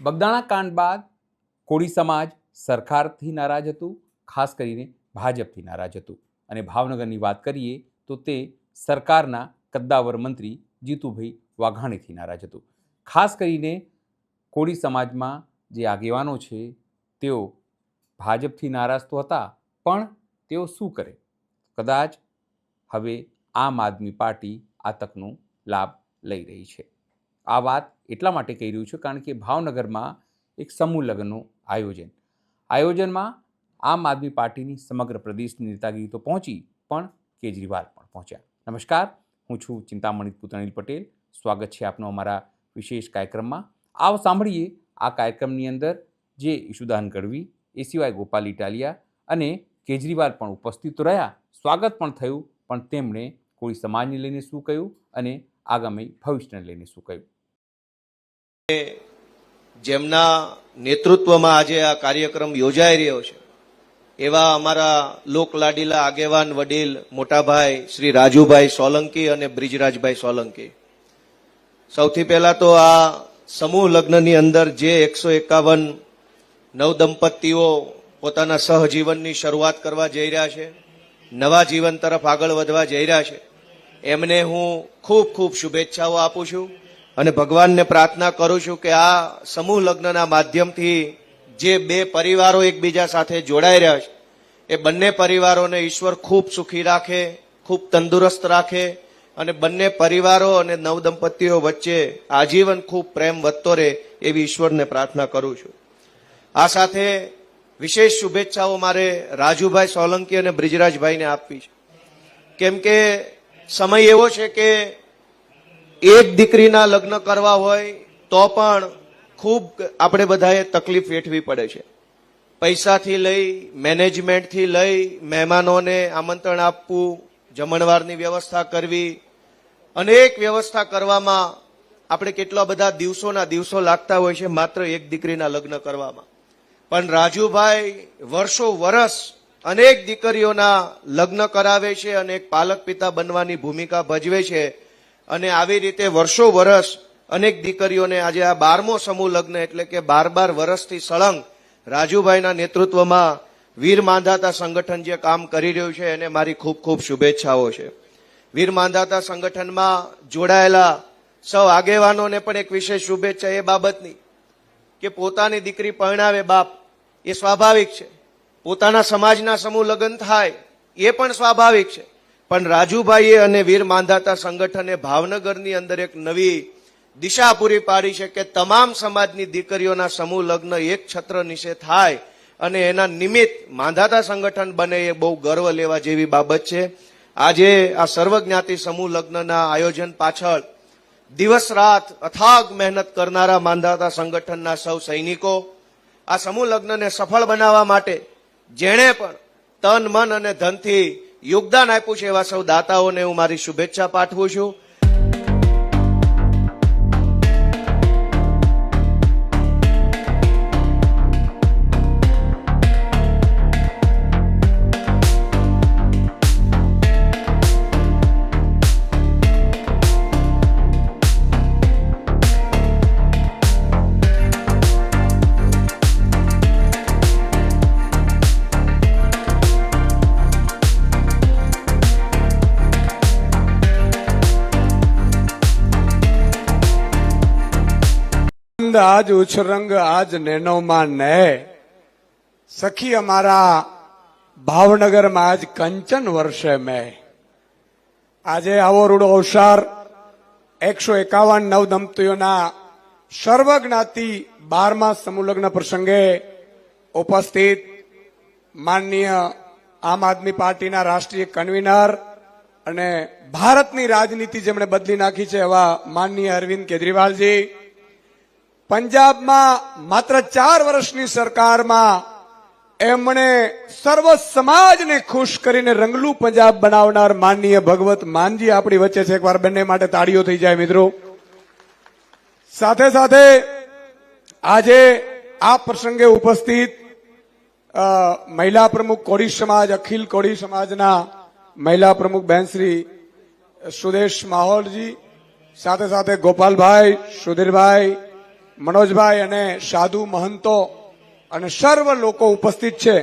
બગદાણા કાંડ બાદ કોળી સમાજ સરકારથી નારાજ હતું, ખાસ કરીને ભાજપથી નારાજ હતું. અને ભાવનગરની વાત કરીએ તો તે સરકારના કદ્દાવર મંત્રી જીતુભાઈ વાઘાણીથી નારાજ હતું. ખાસ કરીને કોળી સમાજમાં જે આગેવાનો છે તેઓ ભાજપથી નારાજ તો હતા, પણ તેઓ શું કરે? કદાચ હવે આમ આદમી પાર્ટી આ તકનો લાભ લઈ રહી છે. આ વાત એટલા માટે કહી રહ્યું છું કારણ કે ભાવનગરમાં એક સમૂહ લગ્નનું આયોજનમાં આમ આદમી પાર્ટીની સમગ્ર પ્રદેશની નેતાગીરી તો પહોંચી, પણ કેજરીવાલ પણ પહોંચ્યા. નમસ્કાર, હું છું ચિંતામણી પુત્ર અનિલ પટેલ. સ્વાગત છે આપનો અમારા વિશેષ કાર્યક્રમમાં. આવો સાંભળીએ આ કાર્યક્રમની અંદર જે ઈશુદાન ગઢવી, એ સિવાય ગોપાલ ઇટાલિયા અને કેજરીવાલ પણ ઉપસ્થિત રહ્યા. સ્વાગત પણ થયું, પણ તેમણે કોળી સમાજને લઈને શું કહ્યું અને આગામી ભવિષ્યને લઈને શું કહ્યું. જેમના નેતૃત્વમાં આજે આ કાર્યક્રમ યોજાઈ રહ્યો છે એવા અમારા લોકલાડીલા આગેવાન વડીલ મોટાભાઈ શ્રી રાજુભાઈ સોલંકી અને બ્રિજરાજભાઈ સોલંકી. સૌથી પહેલા તો આ સમૂહ લગ્નની અંદર જે 151 નવદંપતીઓ પોતાના સહજીવનની શરૂઆત કરવા જઈ રહ્યા છે, નવા જીવન તરફ આગળ વધવા જઈ રહ્યા છે, એમને હું ખૂબ ખૂબ શુભેચ્છાઓ આપું છું અને ભગવાનને પ્રાર્થના કરું છું કે આ સમૂહ લગ્નના માધ્યમથી જે બે પરિવારો એકબીજા સાથે જોડાઈ રહ્યા છે એ બંને પરિવારોને ઈશ્વર ખૂબ સુખી રાખે, ખૂબ તંદુરસ્ત રાખે અને બંને પરિવારો અને નવદંપતીઓ વચ્ચે આજીવન ખૂબ પ્રેમ વધતો રહે એવી ઈશ્વરને પ્રાર્થના કરું છું. આ સાથે વિશેષ શુભેચ્છાઓ મારે રાજુભાઈ સોલંકી અને બ્રિજરાજભાઈને આપવી છે, કેમ કે સમય એવો છે કે એક દીકરીના લગ્ન કરવા હોય તો પણ ખૂબ આપણે બધાએ તકલીફ વેઠવી પડે છે. પૈસાથી લઈ, મેનેજમેન્ટથી લઈ, મહેમાનોને આમંત્રણ આપવું, જમણવારની વ્યવસ્થા કરવી, અનેક વ્યવસ્થા કરવામાં આપણે કેટલા બધા દિવસોના દિવસો લાગતા હોય છે માત્ર એક દીકરીના લગ્ન કરવામાં. પણ રાજુભાઈ વર્ષો વર્ષ અનેક દીકરીઓના લગ્ન કરાવે છે અને એક પાલક પિતા બનવાની ભૂમિકા ભજવે છે અને આવી રીતે વર્ષો વર્ષ અનેક દીકરીઓને આજે આ 12મો સમૂહ લગ્ન એટલે કે 12 વર્ષથી સળંગ રાજુભાઈના નેતૃત્વમાં વીર માંધાતા સંગઠન જે કામ કરી રહ્યું છે એને મારી ખૂબ ખૂબ શુભેચ્છાઓ છે. વીર માંધાતા સંગઠનમાં જોડાયેલા સૌ આગેવાનોને પણ એક વિશેષ શુભેચ્છા એ બાબતની કે પોતાની દીકરી પરણાવે બાપ એ સ્વાભાવિક છે, પોતાના સમાજના સમૂહ લગ્ન થાય એ પણ સ્વાભાવિક છે, પણ રાજુભાઈએ અને વીર માંધાતા સંગઠને ભાવનગરની અંદર એક નવી દિશા પૂરી પાડી છે કે તમામ સમાજની દીકરીઓના સમૂહ લગ્ન એક છત્ર નીચે થાય અને એના નિમિત્ત માંધાતા સંગઠન બને એ બહુ ગર્વ લેવા જેવી બાબત છે. આજે આ સર્વજ્ઞાતિ સમૂહ લગ્નના આયોજન પાછળ દિવસ રાત અથાગ મહેનત કરનારા માંધાતા સંગઠનના સૌ સૈનિકો, આ સમૂહ લગ્નને સફળ બનાવવા માટે જેણે પણ તન મન અને ધનથી યોગદાન આપ્યું છે એવા સૌ દાતાઓને હું મારી શુભેચ્છા પાઠવું છું. आज उछरंग आज नैनो માં ને સખી અમારા ભાવનગરમાં આજ કંચન વર્ષે મેં આજે આવો રૂડો અવસર 151 નવદંપતીઓના સર્વજ્ઞાતિ 12મા સમૂહ લગ્ન પ્રસંગે ઉપસ્થિત માનનીય આમ આદમી પાર્ટીના રાષ્ટ્રીય કન્વીનર અને ભારતની રાજનીતિ જેમણે બદલી નાખી છે એવા માનનીય અરવિંદ કેજરીવાલજી, પંજાબમાં માત્ર 4 વર્ષની સરકારમાં એમણે સર્વ સમાજને ખુશ કરીને રંગલું પંજાબ બનાવનાર માનનીય ભગવત માનજી આપણી વચ્ચે છે. એકવાર બંને માટે તાળીઓ થઈ જાય મિત્રો. સાથે સાથે આજે આ પ્રસંગે ઉપસ્થિત મહિલા પ્રમુખ કોળી સમાજ, અખિલ કોળી સમાજના મહિલા પ્રમુખ બહેન શ્રી સુદેશ માહોલજી, સાથે સાથે ગોપાલભાઈ, સુધીરભાઈ, મનોજભાઈ અને સાધુ મહંતો અને સર્વ લોકો ઉપસ્થિત છે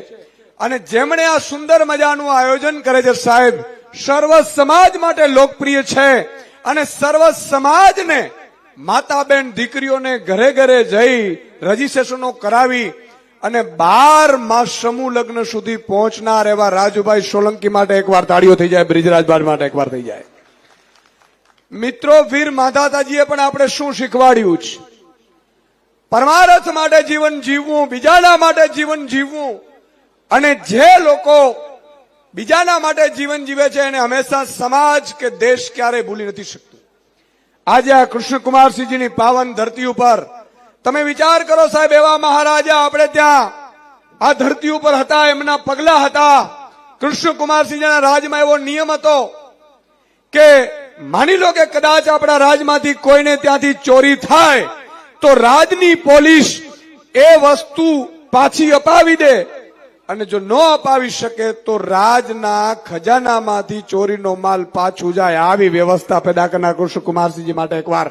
અને જેમણે આ સુંદર મજાનું આયોજન કરે છે સાહેબ, સર્વ સમાજ માટે લોકપ્રિય છે અને સર્વ સમાજને માતા બેન દીકરીઓને ઘરે ઘરે જઈ રજીસ્ટ્રેશનો કરાવી અને 12 માસ સમૂહ લગ્ન સુધી પહોંચનાર એવા રાજુભાઈ સોલંકી માટે એકવાર તાળીઓ થઈ જાય, બ્રિજરાજભાઈ માટે એકવાર થઈ જાય. મિત્રો, વીર માધાતાજીએ પણ આપણે શું શીખવાડ્યું છે? પરમાર્થ માટે જીવન જીવવું, બીજાના માટે જીવન જીવવું, અને જે લોકો બીજાના માટે જીવન જીવે છે એને હંમેશા સમાજ કે દેશ ક્યારેય ભૂલી નથી શકતું. આજે આ કૃષ્ણકુમારસિંહજીની પાવન ધરતી ઉપર તમે વિચાર કરો સાહેબ, એવા મહારાજા આપણે ત્યાં આ ધરતી ઉપર હતા, એમના પગલા હતા. કૃષ્ણકુમારસિંહજીના રાજમાં એવો નિયમ હતો કે માની લો કે કદાચ આપણા રાજમાંથી કોઈને ત્યાંથી ચોરી થાય તો રાજની પોલીસ એ વસ્તુ પાછી અપાવી દે, અને જો ન અપાવી શકે તો રાજના ખજાનામાંથી ચોરીનો માલ પાછું જાય. આવી વ્યવસ્થા પેદા કરનાર કૃષ્ણકુમારસિંહજી માટે એકવાર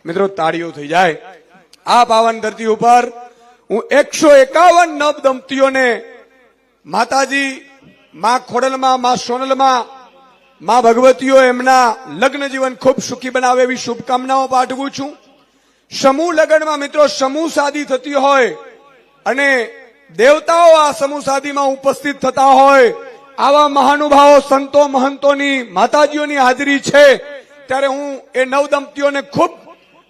મિત્રો તાળીઓ થઈ જાય. આ પાવન ધરતી ઉપર હું 151 નવ દંપતીઓને માતાજી માં ખોડલમાં, માં સોનલમાં, માં ભગવતીઓ એમના લગ્ન જીવન ખૂબ સુખી બનાવે એવી શુભકામનાઓ પાઠવું છું. સમૂહ લગ્નમાં મિત્રો સમૂહ શાદી થતી હોય અને દેવતાઓ આ સમૂહ શાદીમાં ઉપસ્થિત થતા હોય, આવા મહાનુભાવો સંતો મહંતોની માતાજીઓની હાજરી છે, ત્યારે હું એ નવ દંપતીઓને ખૂબ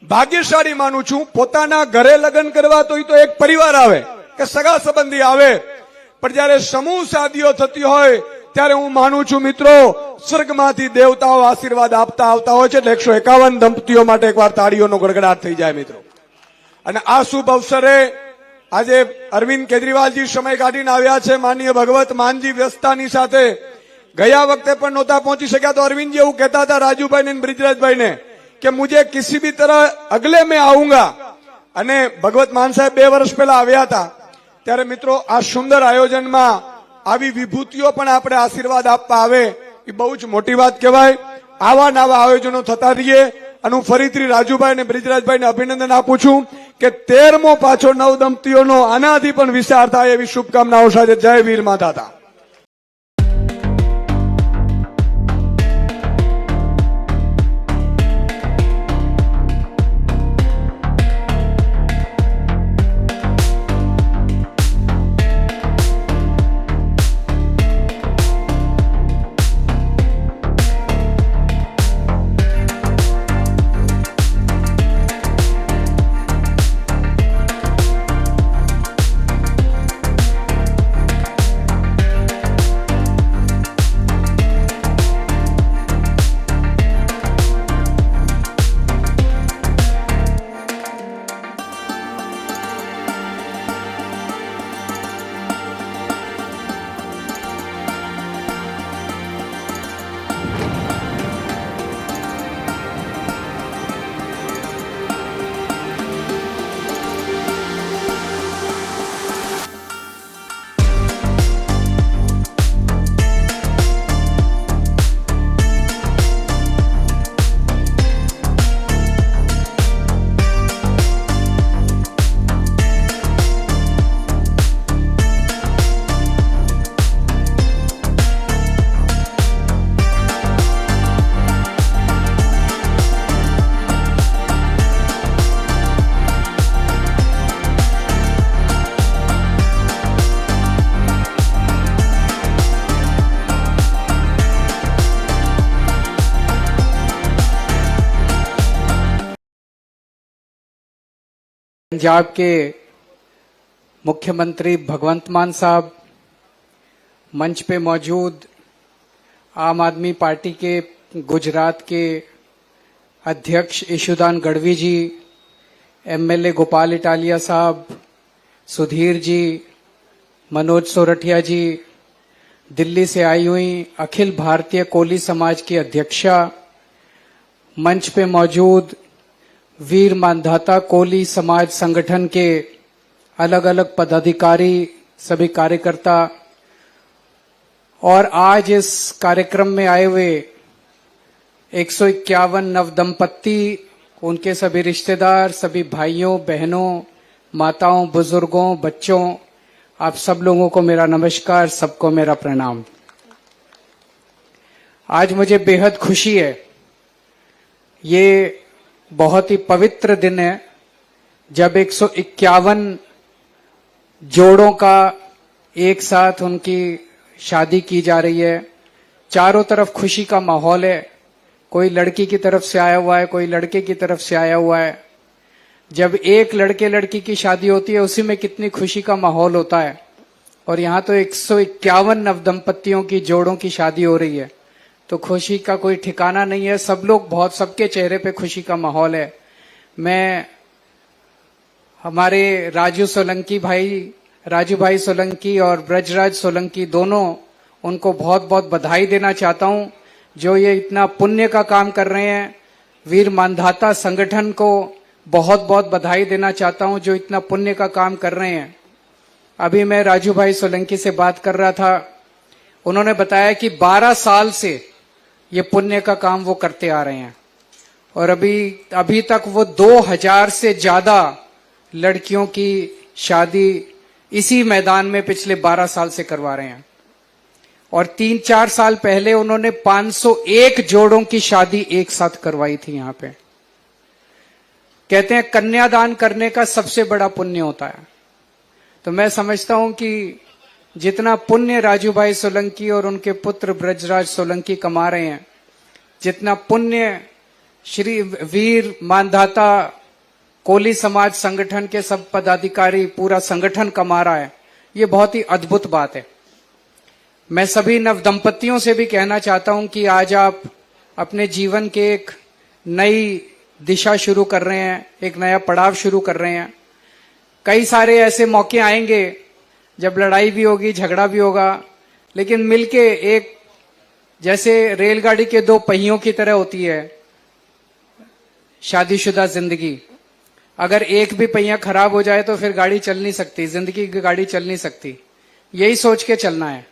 ભાગ્યશાળી માનું છું. પોતાના ઘરે લગ્ન કરવા તો એ તો એક પરિવાર આવે કે સગા સંબંધી આવે, પણ જયારે સમૂહ શાદીઓ થતી હોય ત્યારે હું માનું છું મિત્રો, સ્વર્ગમાંથી દેવતાઓ આશીર્વાદ આપતા આવતા હોય છે. એટલે 151 દંપતીઓ માટે એકવાર તાળીઓનો ગડગડાટ થઈ જાય મિત્રો. અને આ શુભ અવસરે આજે અરવિંદ કેજરીવાલજી સમય કાઢીને આવ્યા છે. માનનીય ભગવત માનજી વ્યસ્તતાની સાથે ગયા વખતે પણ નહોતા પહોંચી શક્યા, તો અરવિંદજી એવું કહેતા હતા રાજુભાઈ ને બ્રિજરાજભાઈને કે મુझे किसी भी तरह अगले में आऊंगा. અને ભગવત માન સાહેબ 2 વર્ષ પહેલા આવ્યા હતા, ત્યારે મિત્રો આ સુંદર આયોજનમાં આવી વિભૂતિઓ પણ આપણે આશીર્વાદ આપવા આવે એ બહુ જ મોટી વાત કહેવાય. આવા નવા આયોજનો થતા રહીએ. અને હું ફરીથી રાજુભાઈ અને બ્રિજરાજભાઈને અભિનંદન આપું છું કે 13મો પાછો નવ દંપતીઓનો આનાથી પણ વિસ્તાર થાય એવી શુભકામનાઓ સાથે જય વીર માતા. पंजाब के मुख्यमंत्री भगवंत मान साहब, मंच पे मौजूद आम आदमी पार्टी के गुजरात के अध्यक्ष ईशुदान गढ़वी जी, एमएलए गोपाल इटालिया साहब, सुधीर जी, मनोज सोरठिया जी, दिल्ली से आई हुई अखिल भारतीय कोली समाज की अध्यक्षा, मंच पे मौजूद वीर मानधाता कोली समाज संगठन के अलग अलग पदाधिकारी, सभी कार्यकर्ता और आज इस कार्यक्रम में आए हुए 151 नव दंपत्ति उनके सभी रिश्तेदार, सभी भाइयों बहनों, माताओं, बुजुर्गों, बच्चों, आप सब लोगों को मेरा नमस्कार, सबको मेरा प्रणाम। आज मुझे बेहद खुशी है। ये बहुत ही पवित्र दिन है जब 151 जोड़ों का एक साथ उनकी शादी की जा रही है। चारों तरफ खुशी का माहौल है। कोई लड़की की तरफ से आया हुआ है, कोई लड़के की तरफ से आया हुआ है। जब एक लड़के लड़की की शादी होती है उसी में कितनी खुशी का माहौल होता है। और यहाँ तो 151 नवदंपतियों की जोड़ों की शादी हो रही है, तो खुशी का कोई ठिकाना नहीं है। सब लोग बहुत, सबके चेहरे पे खुशी का माहौल है। मैं हमारे राजू भाई सोलंकी और ब्रजराज सोलंकी दोनों, उनको बहुत बहुत बधाई देना चाहता हूं जो ये इतना पुण्य का काम कर रहे हैं। वीर मानधाता संगठन को बहुत बहुत बधाई देना चाहता हूं जो इतना पुण्य का काम कर रहे हैं। अभी मैं राजू भाई सोलंकी से बात कर रहा था, उन्होंने बताया कि 12 साल से ये पुण्य का काम वो करते आ रहे हैं और अभी तक वो 2000 से ज्यादा लड़कियों की शादी इसी मैदान में पिछले 12 साल से करवा रहे हैं। और 3-4 साल पहले उन्होंने 501 जोड़ों की शादी एक साथ करवाई थी यहाँ पे। कहते हैं कन्यादान करने का सबसे बड़ा पुण्य होता है। तो मैं समझता हूं कि जितना पुण्य राजू भाई सोलंकी और उनके पुत्र ब्रजराज सोलंकी कमा रहे हैं, जितना पुण्य श्री वीर मानधाता कोली समाज संगठन के सब पदाधिकारी, पूरा संगठन कमा रहा है, ये बहुत ही अद्भुत बात है। मैं सभी नवदंपतियों से भी कहना चाहता हूं कि आज आप अपने जीवन के एक नई दिशा शुरू कर रहे हैं, एक नया पड़ाव शुरू कर रहे हैं। कई सारे ऐसे मौके आएंगे जब लड़ाई भी होगी, झगड़ा भी होगा, लेकिन मिलके एक, जैसे रेलगाड़ी के 2 पहियों की तरह होती है शादीशुदा जिंदगी। अगर एक भी पहिया खराब हो जाए तो फिर गाड़ी चल नहीं सकती, जिंदगी की गाड़ी चल नहीं सकती। यही सोच के चलना है।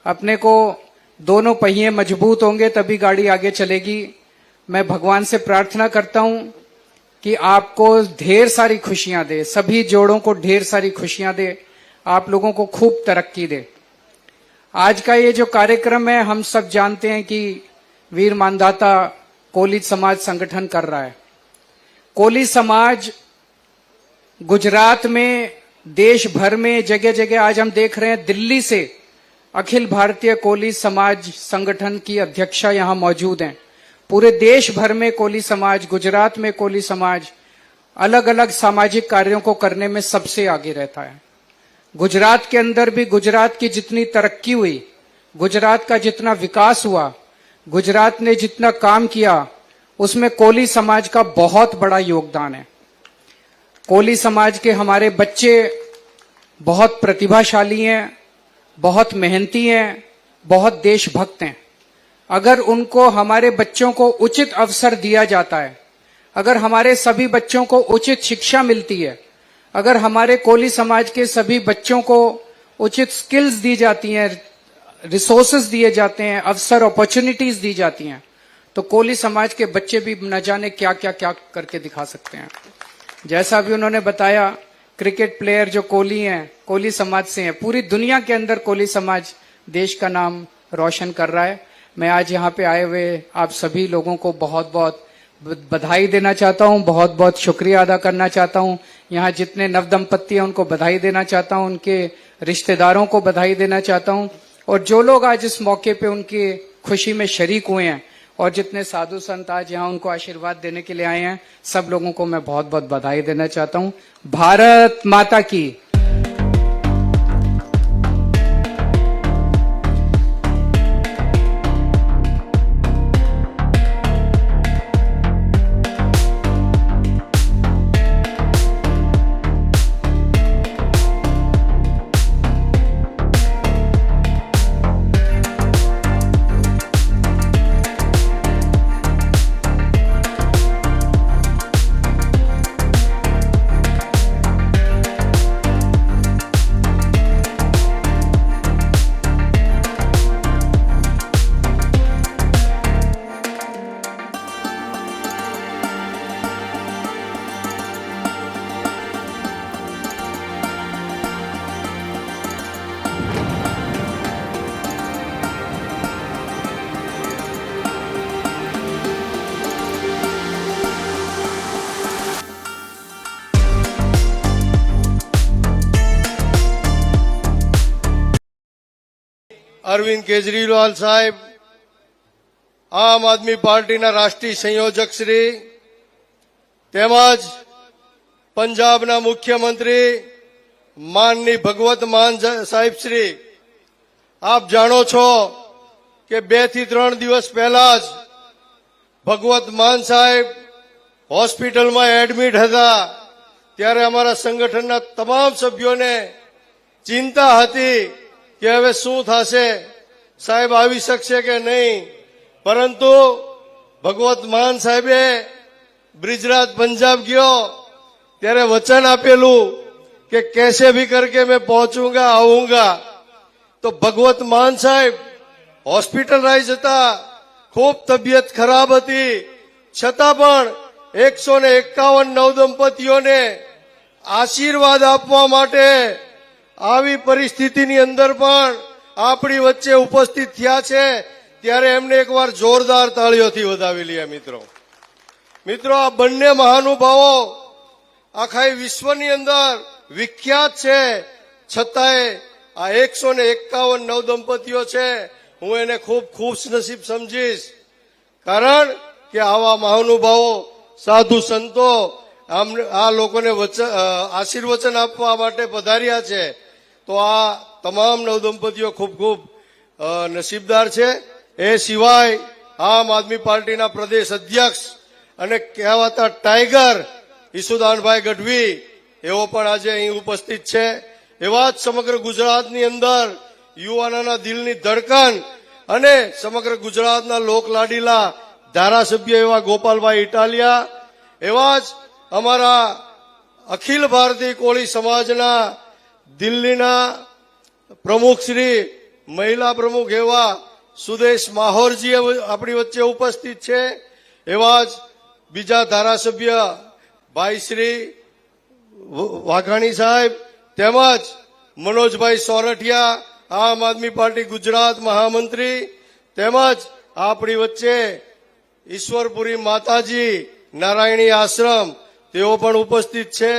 अपने को दोनों पहिए मजबूत होंगे तभी गाड़ी आगे चलेगी। मैं भगवान से प्रार्थना करता हूं कि आपको ढेर सारी खुशियां दे, सभी जोड़ों को ढेर सारी खुशियां दे, आप लोगों को खूब तरक्की दे। आज का ये जो कार्यक्रम है, हम सब जानते हैं कि वीर मानधाता कोली समाज संगठन कर रहा है। कोली समाज गुजरात में, देश भर में, जगह जगह आज हम देख रहे हैं, दिल्ली से अखिल भारतीय कोली समाज संगठन की अध्यक्षा यहां मौजूद हैं। पूरे देश भर में कोली समाज, गुजरात में कोली समाज अलग अलग सामाजिक कार्यों को करने में सबसे आगे रहता है। गुजरात के अंदर भी गुजरात की जितनी तरक्की हुई, गुजरात का जितना विकास हुआ, गुजरात ने जितना काम किया, उसमें कोली समाज का बहुत बड़ा योगदान है। कोली समाज के हमारे बच्चे बहुत प्रतिभाशाली हैं, बहुत मेहनती हैं, बहुत देशभक्त हैं। अगर उनको, हमारे बच्चों को उचित अवसर दिया जाता है, अगर हमारे सभी बच्चों को उचित शिक्षा मिलती है, अगर हमारे कोली समाज के सभी बच्चों को उचित स्किल्स दी जाती हैं, रिसोर्सेज दिए जाते हैं, अवसर, अपॉर्चुनिटीज दी जाती हैं, तो कोली समाज के बच्चे भी न जाने क्या क्या क्या करके दिखा सकते हैं। जैसा भी उन्होंने बताया, क्रिकेट प्लेयर जो कोली हैं, कोली समाज से हैं, पूरी दुनिया के अंदर कोली समाज देश का नाम रोशन कर रहा है। मैं आज यहाँ पे आए हुए आप सभी लोगों को बहुत बहुत बधाई देना चाहता हूँ, बहुत बहुत शुक्रिया अदा करना चाहता हूँ। यहाँ जितने नवदंपति हैं उनको बधाई देना चाहता हूँ, उनके रिश्तेदारों को बधाई देना चाहता हूँ, और जो लोग आज इस मौके पे उनकी खुशी में शरीक हुए हैं और जितने साधु संत आज यहाँ उनको आशीर्वाद देने के लिए आए हैं, सब लोगों को मैं बहुत बहुत बधाई देना चाहता हूँ। भारत माता की। અરવિંદ કેજરીવાલ સાહેબ, આમ આદમી પાર્ટીના રાષ્ટ્રીય સંયોજક શ્રી, તેમજ પંજાબના મુખ્યમંત્રી માનની ભગવત માન સાહેબ શ્રી, આપ જાણો છો કે 2 થી 3 દિવસ પહેલા જ ભગવત માન સાહેબ હોસ્પિટલમાં એડમિટ હતા, ત્યારે અમારા સંગઠનના તમામ સભ્યોને ચિંતા હતી કે હવે શું થશે, સાહેબ આવી શકશે કે નહીં. પરંતુ ભગવત માન સાહેબે બ્રિજરાજ પંજાબ ગયો ત્યારે વચન આપેલું કે कैसे भी करके मैं पहुंचूंगा आऊंगा. તો ભગવત માન સાહેબ હોસ્પિટલાઇઝ હતા, ખૂબ તબિયત ખરાબ હતી, છતાં પણ 151 નવદંપતીઓને આશીર્વાદ આપવા માટે આવી પરિસ્થિતિની અંદર પણ આપણી વચ્ચે ઉપસ્થિત થયા છે, ત્યારે એમને એકવાર જોરદાર તાળીઓથી વધાવી લઈએ. મિત્રો, આ બંને મહાનુભાવો આખા વિશ્વની અંદર વિખ્યાત છે, છતાંય આ 151 નવદંપતીઓ છે, હું એને ખૂબ ખુશનસીબ સમજીશ. કારણ કે આવા મહાનુભાવો, સાધુ સંતો આ લોકોને આશીર્વચન આપવા માટે પધાર્યા છે. તો આ તમામ નવદંપતીઓ ખૂબ ખૂબ નસીબદાર છે. એ સિવાય આમ આદમી પાર્ટીના પ્રદેશ અધ્યક્ષ અને કહેવાતા ટાઈગર ઈસુદાનભાઈ ગઢવી, એઓ પણ આજે અહીં ઉપસ્થિત છે. એવા જ સમગ્ર ગુજરાતની અંદર યુવાનોના દિલની ધડકન અને સમગ્ર ગુજરાતના લોકલાડીલા ધારાસભ્ય એવા ગોપાલભાઈ ઇટાલિયા, એવા જ અમારા અખિલ ભારતીય કોળી સમાજના દિલ્હીના પ્રમુખ શ્રી, મહિલા પ્રમુખ એવા સુદેશ માહોરજી આપણી વચ્ચે ઉપસ્થિત છે. એવા જ બીજા ધારાસભ્ય ભાઈ શ્રી વાઘાણી સાહેબ, તેમજ મનોજભાઈ સોરઠિયા, આમ આદમી પાર્ટી ગુજરાત મહામંત્રી, તેમજ આપણી વચ્ચે ઈશ્વરપુરી માતાજી નારાયણી આશ્રમ, તેઓ પણ ઉપસ્થિત છે.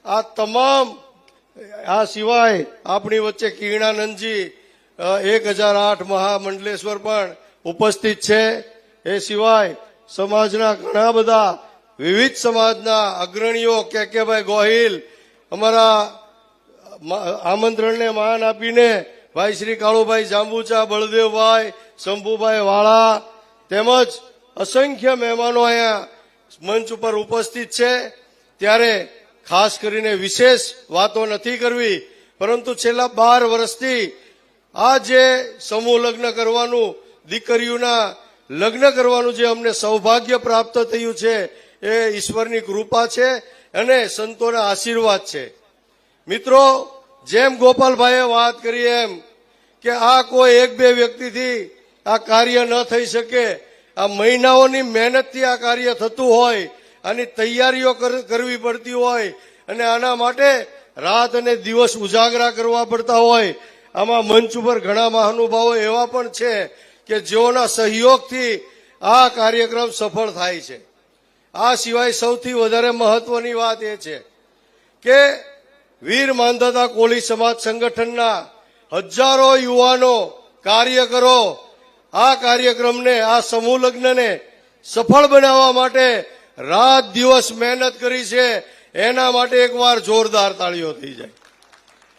આ તમામ, આ સિવાય આપણી વચ્ચે કિરણાનંદજી 1008 મહામંડલેશ્વર પણ ઉપસ્થિત છે. એ સિવાય સમાજના ઘણા બધા વિવિધ સમાજના અગ્રણીઓ, કેકેભાઈ ગોહિલ, અમારા આમંત્રણને માન આપીને ભાઈ શ્રી કાળુભાઈ જાંબુચા, બળદેવભાઈ, શંભુભાઈ વાળા, તેમજ અસંખ્ય મહેમાનો અહીંયા મંચ ઉપર ઉપસ્થિત છે. ત્યારે ખાસ કરીને વિશેષ વાતો નથી કરવી, પરંતુ છેલ્લા 12 વર્ષથી આ જે સમૂહ લગ્ન કરવાનું, દીકરીઓના લગ્ન કરવાનું જે અમને સૌભાગ્ય પ્રાપ્ત થયું છે, એ ઈશ્વરની કૃપા છે અને સંતોના આશીર્વાદ છે. મિત્રો, જેમ ગોપાલભાઈએ વાત કરી એમ કે આ કોઈ 1-2 વ્યક્તિથી આ કાર્ય ન થઈ શકે, આ મહિનાઓની મહેનતથી આ કાર્ય થતું હોય, આની તૈયારીઓ કરવી પડતી હોય, અને આના માટે રાત અને દિવસ ઉજાગરા કરવા પડતા હોય. આમાં મંચ ઉપર ઘણા મહાનુભાવો એવા પણ છે કે જેઓના સહયોગથી આ કાર્યક્રમ સફળ થાય છે. આ સિવાય સૌથી વધારે મહત્વની વાત એ છે કે વીર માંધાતા કોળી સમાજ સંગઠનના હજારો યુવાનો, કાર્યકરો આ કાર્યક્રમને, આ સમૂહ લગ્નને સફળ બનાવવા માટે રાત દિવસ મહેનત કરી છે. એના માટે એકવાર જોરદાર તાળીઓ થઈ જાય.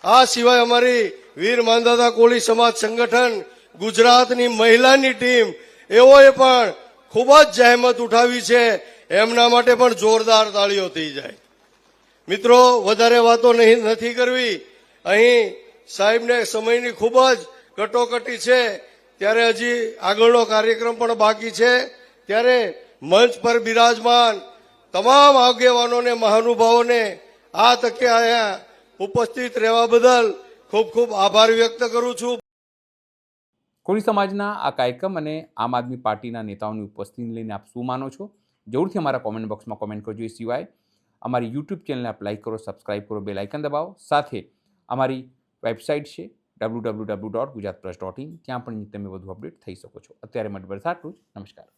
આ સિવાય અમારી વીર માંધાતા કોળી સમાજ સંગઠન ગુજરાતની મહિલાની ટીમ, એઓએ પણ ખૂબ જ જહેમત ઉઠાવી છે. એમના માટે પણ જોરદાર તાળીઓ થઈ જાય. મિત્રો, વધારે વાતો નથી કરવી. અહીં સાહેબને સમયની ખૂબ જ કટોકટી છે, ત્યારે હજી આગળનો કાર્યક્રમ પણ બાકી છે. ત્યારે મંચ પર બિરાજમાન તમામ આગેવાનોને, મહાનુભાવોને આ તકે અહીંયા ઉપસ્થિત રહેવા બદલ ખૂબ ખૂબ આભાર વ્યક્ત કરું છું. કોળી સમાજના આ કાર્યક્રમ અને આમ આદમી પાર્ટીના નેતાઓની ઉપસ્થિતિને લઈને આપ શું માનો છો? જરૂરથી અમારા કોમેન્ટ બોક્સમાં કોમેન્ટ કરજો. એ સિવાય અમારી યુટ્યુબ ચેનલને આપ લાઈક કરો, સબસ્ક્રાઇબ કરો, બેલ આઇકન દબાવો. સાથે અમારી વેબસાઇટ છે www.gujaratpress.in, ત્યાં પણ તમે વધુ અપડેટ થઈ શકો છો. અત્યારે માટે બસ આટલું જ. નમસ્કાર.